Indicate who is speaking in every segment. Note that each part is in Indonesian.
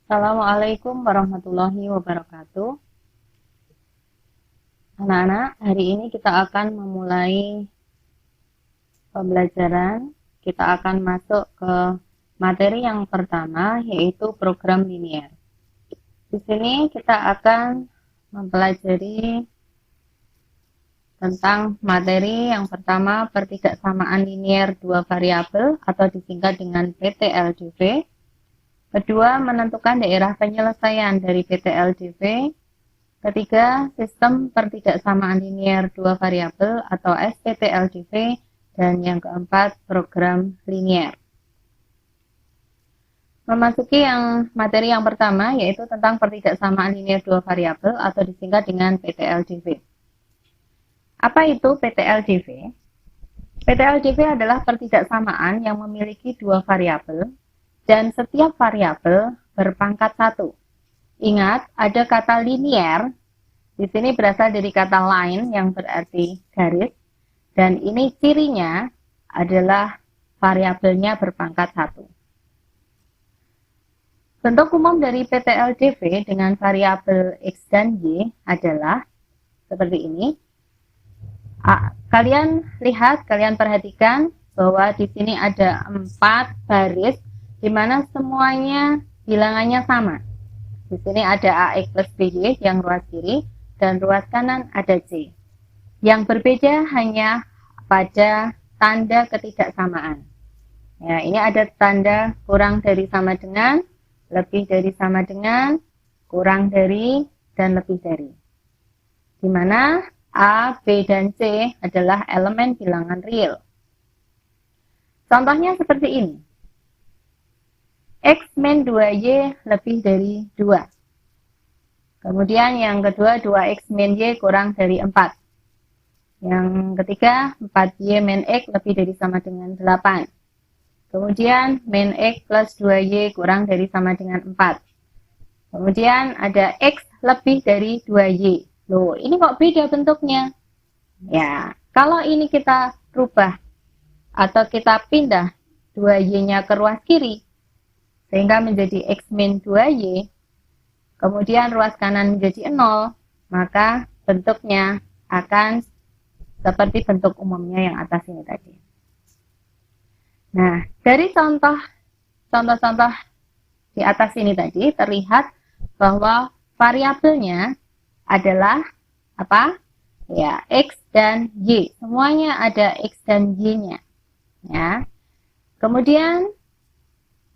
Speaker 1: Assalamualaikum warahmatullahi wabarakatuh. Anak-anak, hari ini kita akan memulai pembelajaran. Kita akan masuk ke materi yang pertama, yaitu program linier. Di sini kita akan mempelajari tentang materi yang pertama, pertidaksamaan linier dua variabel atau disingkat dengan PTLDV. Kedua, menentukan daerah penyelesaian dari PTLDV. Ketiga, sistem pertidaksamaan linier dua variabel atau SPTLDV. Dan yang keempat, program linier. Memasuki materi yang pertama, yaitu tentang pertidaksamaan linier dua variabel atau disingkat dengan PTLDV. Apa itu PTLDV? PTLDV adalah pertidaksamaan yang memiliki dua variabel dan setiap variabel berpangkat 1. Ingat, ada kata linier. Di sini berasal dari kata line yang berarti garis. Dan ini cirinya adalah variabelnya berpangkat 1. Bentuk umum dari PTLDV dengan variabel X dan Y adalah seperti ini. Kalian perhatikan bahwa di sini ada 4 baris di mana semuanya bilangannya sama. Di sini ada AX plus BY yang ruas kiri dan ruas kanan ada C. Yang berbeda hanya pada tanda ketidaksamaan. Ya, ini ada tanda kurang dari sama dengan, lebih dari sama dengan, kurang dari, dan lebih dari. Di mana A, B, dan C adalah elemen bilangan real. Contohnya seperti ini. X min 2Y lebih dari 2. Kemudian yang kedua 2X min Y kurang dari 4. Yang ketiga 4Y min X lebih dari sama dengan 8. Kemudian min X plus 2Y kurang dari sama dengan 4. Kemudian ada X lebih dari 2Y. Loh, ini kok beda bentuknya? Ya, kalau ini kita rubah atau kita pindah 2Y-nya ke ruas kiri, sehingga menjadi X min 2Y, kemudian ruas kanan menjadi 0, maka bentuknya akan seperti bentuk umumnya yang atas ini tadi. Nah, dari contoh-contoh di atas ini tadi, terlihat bahwa variabelnya adalah apa? Ya, X dan Y. Semuanya ada X dan Y-nya. Ya. Kemudian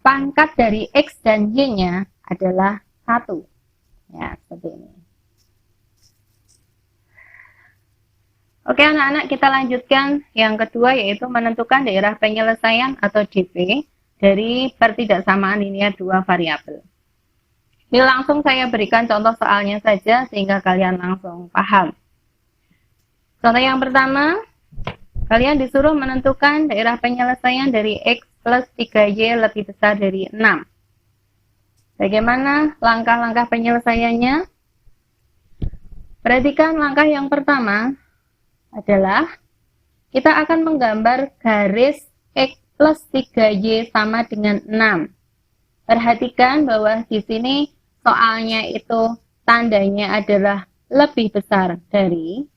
Speaker 1: pangkat dari X dan Y-nya adalah 1. Ya, seperti ini. Oke anak-anak, kita lanjutkan yang kedua, yaitu menentukan daerah penyelesaian atau DP dari pertidaksamaan linier dua variabel. Ini langsung saya berikan contoh soalnya saja sehingga kalian langsung paham. Contoh yang pertama, kalian disuruh menentukan daerah penyelesaian dari X plus 3Y lebih besar dari 6. Bagaimana langkah-langkah penyelesaiannya? Perhatikan langkah yang pertama adalah kita akan menggambar garis X plus 3Y sama dengan 6. Perhatikan bahwa di sini soalnya itu tandanya adalah lebih besar dari.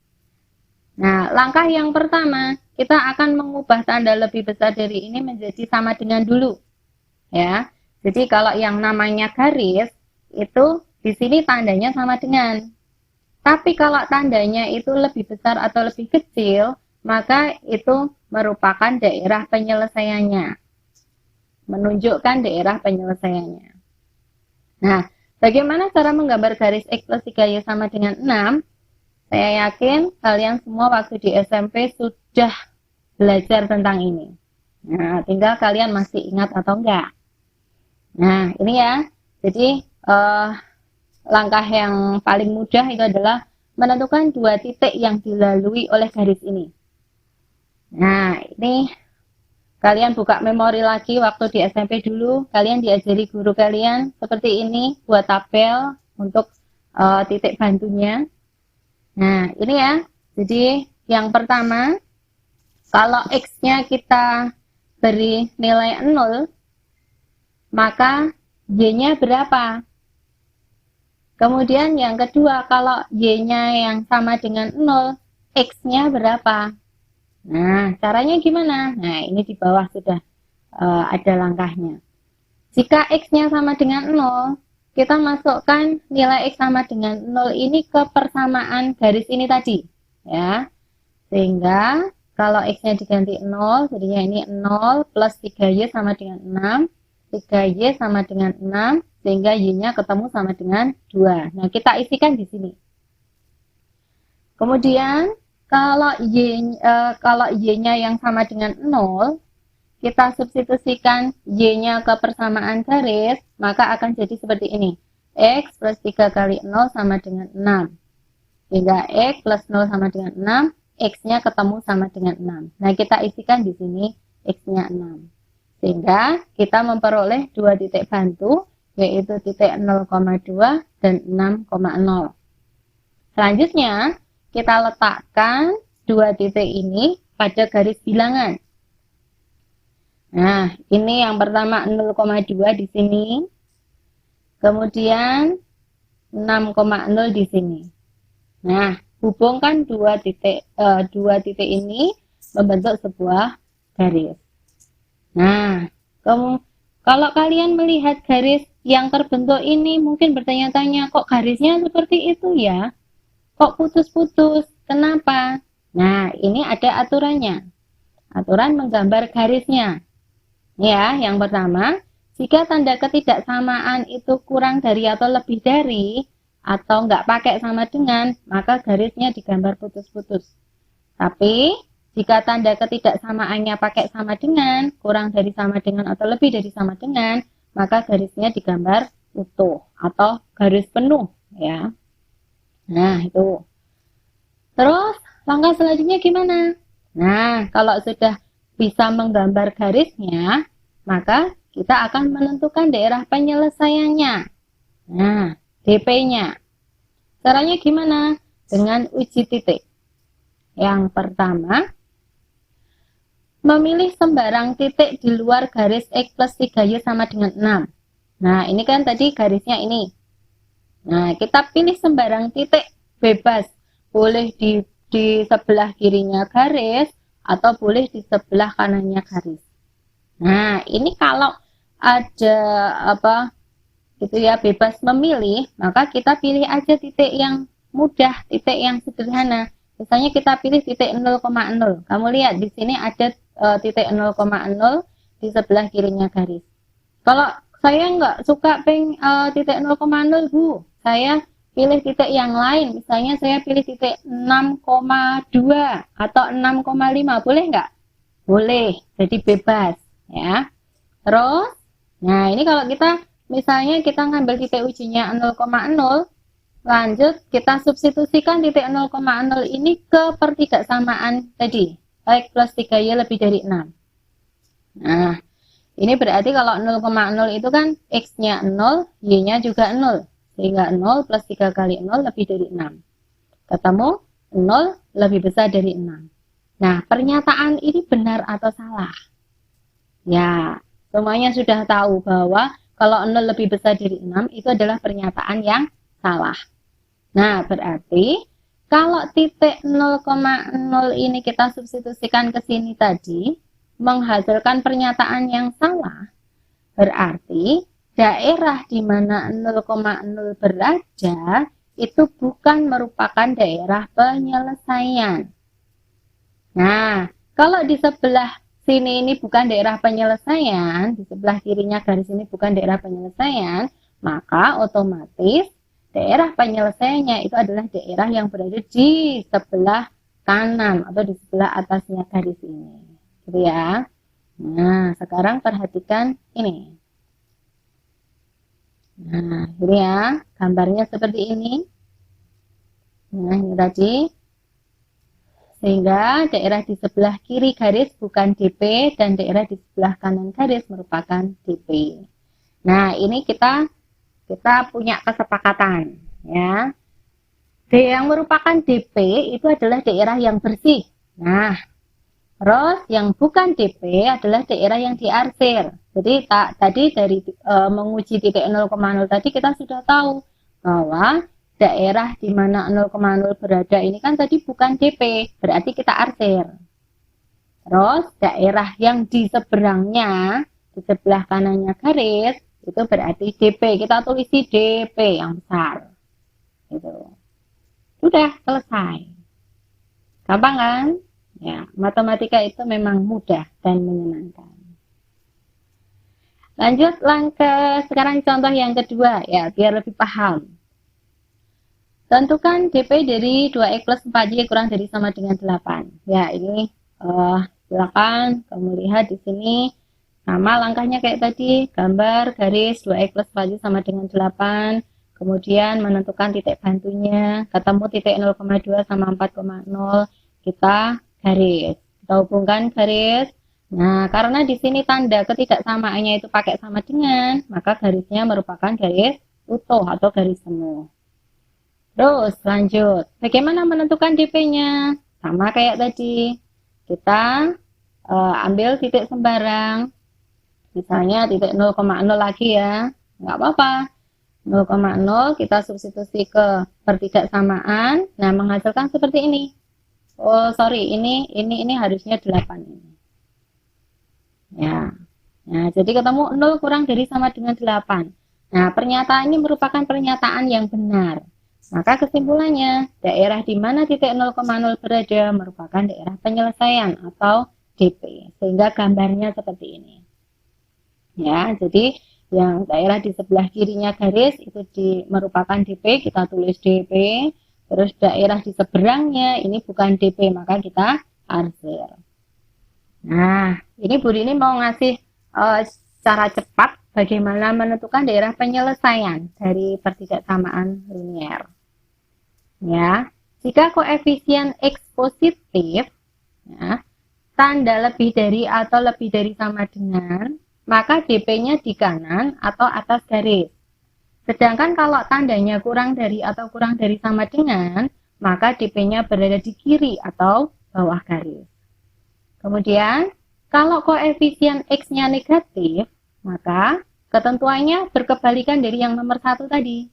Speaker 1: Nah, langkah yang pertama, kita akan mengubah tanda lebih besar dari ini menjadi sama dengan dulu. Ya. Jadi kalau yang namanya garis, itu di sini tandanya sama dengan. Tapi kalau tandanya itu lebih besar atau lebih kecil, maka itu merupakan daerah penyelesaiannya. Menunjukkan daerah penyelesaiannya. Nah, bagaimana cara menggambar garis X plus 3Y sama dengan 6? Saya yakin kalian semua waktu di SMP sudah belajar tentang ini. Nah, tinggal kalian masih ingat atau enggak. Nah, ini ya. Jadi, langkah yang paling mudah itu adalah menentukan dua titik yang dilalui oleh garis ini. Nah, ini kalian buka memori lagi waktu di SMP dulu, kalian diajari guru kalian seperti ini, buat tabel untuk titik bantunya. Nah, ini ya. Jadi, yang pertama, kalau X-nya kita beri nilai 0, maka Y-nya berapa? Kemudian yang kedua, kalau Y-nya yang sama dengan 0, X-nya berapa? Nah, caranya gimana? Nah, ini di bawah sudah ada langkahnya. Jika X-nya sama dengan 0, kita masukkan nilai X sama dengan 0 ini ke persamaan garis ini tadi. Ya, sehingga kalau X-nya diganti 0, jadinya ini 0 plus 3Y sama dengan 6. 3Y sama dengan 6, sehingga Y-nya ketemu sama dengan 2. Nah, kita isikan di sini. Kemudian, kalau Y-nya yang sama dengan 0, kita substitusikan Y-nya ke persamaan garis, maka akan jadi seperti ini. X plus 3 kali 0 sama dengan 6. Sehingga X plus 0 sama dengan 6, X-nya ketemu sama dengan 6. Nah, kita isikan di sini X-nya 6. Sehingga kita memperoleh dua titik bantu, yaitu titik 0,2 dan 6,0. Selanjutnya, kita letakkan dua titik ini pada garis bilangan. Nah, ini yang pertama 0,2 di sini. Kemudian 6,0 di sini. Nah, hubungkan dua titik ini membentuk sebuah garis. Nah, kalau kalian melihat garis yang terbentuk ini mungkin bertanya-tanya, kok garisnya seperti itu ya? Kok putus-putus? Kenapa? Nah, ini ada aturannya. Aturan menggambar garisnya. Ya, yang pertama, jika tanda ketidaksamaan itu kurang dari atau lebih dari, atau nggak pakai sama dengan, maka garisnya digambar putus-putus. Tapi, jika tanda ketidaksamaannya pakai sama dengan, kurang dari sama dengan, atau lebih dari sama dengan, maka garisnya digambar utuh atau garis penuh. Ya. Nah, itu. Terus, langkah selanjutnya gimana? Nah, kalau sudah bisa menggambar garisnya, maka kita akan menentukan daerah penyelesaiannya. Nah, DP-nya. Caranya gimana? Dengan uji titik. Yang pertama, memilih sembarang titik di luar garis X plus 3Y sama dengan 6. Nah, ini kan tadi garisnya ini. Nah, kita pilih sembarang titik bebas. Boleh di sebelah kirinya garis, atau boleh di sebelah kanannya garis. Nah, ini kalau ada bebas memilih, maka kita pilih aja titik yang mudah, titik yang sederhana. Misalnya kita pilih titik 0,0. Kamu lihat di sini ada titik 0,0 di sebelah kirinya garis. Kalau saya nggak suka titik 0,0, Bu, saya pilih titik yang lain. Misalnya saya pilih titik 6,2 atau 6,5. Boleh nggak? Boleh. Jadi bebas. Ya. Terus, nah ini kalau misalnya kita ngambil titik ujinya 0,0, lanjut kita substitusikan titik 0,0 ini ke pertidaksamaan tadi. X plus 3Y lebih dari 6. Nah, ini berarti kalau 0,0 itu kan X-nya 0, Y-nya juga 0. Sehingga 0 plus 3 kali 0 lebih dari 6. Ketemu 0 lebih besar dari 6. Nah, pernyataan ini benar atau salah? Ya, semuanya sudah tahu bahwa kalau 0 lebih besar dari 6 itu adalah pernyataan yang salah. Nah, berarti kalau titik 0,0 ini kita substitusikan ke sini tadi, menghasilkan pernyataan yang salah. Berarti daerah di mana 0,0 berada itu bukan merupakan daerah penyelesaian. Nah, kalau di sebelah sini ini bukan daerah penyelesaian, di sebelah kirinya garis ini bukan daerah penyelesaian, maka otomatis daerah penyelesaiannya itu adalah daerah yang berada di sebelah kanan atau di sebelah atasnya garis ini. Gitu ya. Nah, sekarang perhatikan ini. Nah, ini ya, gambarnya seperti ini. Nah, ini tadi. Sehingga daerah di sebelah kiri garis bukan DP dan daerah di sebelah kanan garis merupakan DP. Nah, ini kita punya kesepakatan ya. Yang merupakan DP itu adalah daerah yang bersih. Nah, terus yang bukan DP adalah daerah yang diarsir. Jadi tadi dari menguji titik 0,0 tadi kita sudah tahu bahwa daerah di mana 0,0 berada ini kan tadi bukan DP, berarti kita arsir. Terus daerah yang di seberangnya, di sebelah kanannya garis, itu berarti DP. Kita tulis DP yang besar. Gitu. Sudah selesai. Gampang kan? Ya, matematika itu memang mudah dan menyenangkan. Lanjut sekarang contoh yang kedua ya, biar lebih paham. Tentukan DP dari 2X plus 4Y kurang dari sama dengan 8. Ya, ini silakan kamu lihat di sini. Sama langkahnya kayak tadi, gambar garis 2X plus 4Y sama dengan 8. Kemudian menentukan titik bantunya, ketemu titik 0,2 sama 4,0, kita garis. Kita hubungkan garis. Nah, karena di sini tanda ketidaksamaannya itu pakai sama dengan, maka garisnya merupakan garis utuh atau garis semu. Terus lanjut, bagaimana menentukan DP-nya? Sama kayak tadi, kita ambil titik sembarang, misalnya titik 0,0 lagi ya, nggak apa-apa. 0,0 kita substitusi ke pertidaksamaan, nah menghasilkan seperti ini. Oh sorry, ini harusnya 8 ini. Ya, nah jadi ketemu 0 kurang dari sama dengan 8. Nah pernyataan ini merupakan pernyataan yang benar. Maka kesimpulannya, daerah di mana titik 0,0 berada merupakan daerah penyelesaian atau DP. Sehingga gambarnya seperti ini. Ya, jadi yang daerah di sebelah kirinya garis itu merupakan DP, kita tulis DP. Terus daerah di seberangnya ini bukan DP, maka kita arsir. Nah, ini Bu Rini mau ngasih secara cepat bagaimana menentukan daerah penyelesaian dari pertidaksamaan linier. Ya, jika koefisien X positif, ya, tanda lebih dari atau lebih dari sama dengan, maka DP-nya di kanan atau atas garis. Sedangkan kalau tandanya kurang dari atau kurang dari sama dengan, maka DP-nya berada di kiri atau bawah garis. Kemudian, kalau koefisien X-nya negatif, maka ketentuannya berkebalikan dari yang nomor 1 tadi.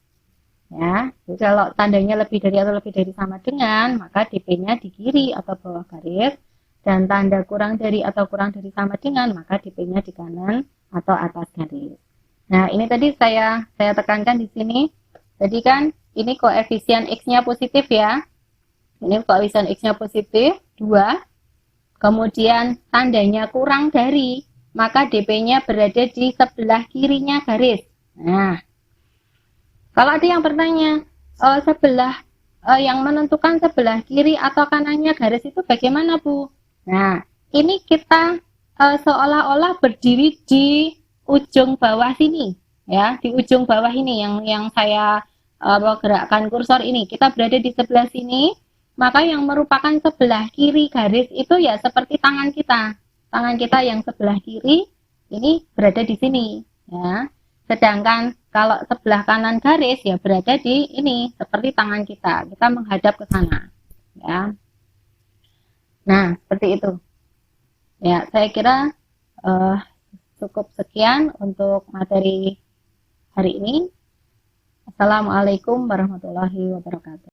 Speaker 1: Ya, jadi kalau tandanya lebih dari atau lebih dari sama dengan, maka DP-nya di kiri atau bawah garis. Dan tanda kurang dari atau kurang dari sama dengan, maka DP-nya di kanan atau atas garis. Nah, ini tadi saya tekankan di sini. Jadi kan ini koefisien X-nya positif ya. Ini koefisien X-nya positif 2. Kemudian tandanya kurang dari, maka DP-nya berada di sebelah kirinya garis. Nah, kalau ada yang bertanya, yang menentukan sebelah kiri atau kanannya garis itu bagaimana, Bu? Nah, ini kita seolah-olah berdiri di ujung bawah sini, ya, di ujung bawah ini yang saya gerakkan kursor ini. Kita berada di sebelah sini, maka yang merupakan sebelah kiri garis itu ya seperti tangan kita. Tangan kita yang sebelah kiri ini berada di sini, ya. Sedangkan kalau sebelah kanan garis ya berada di ini seperti tangan kita. Kita menghadap ke sana, ya. Nah, seperti itu. Ya, saya kira cukup sekian untuk materi hari ini. Assalamualaikum warahmatullahi wabarakatuh.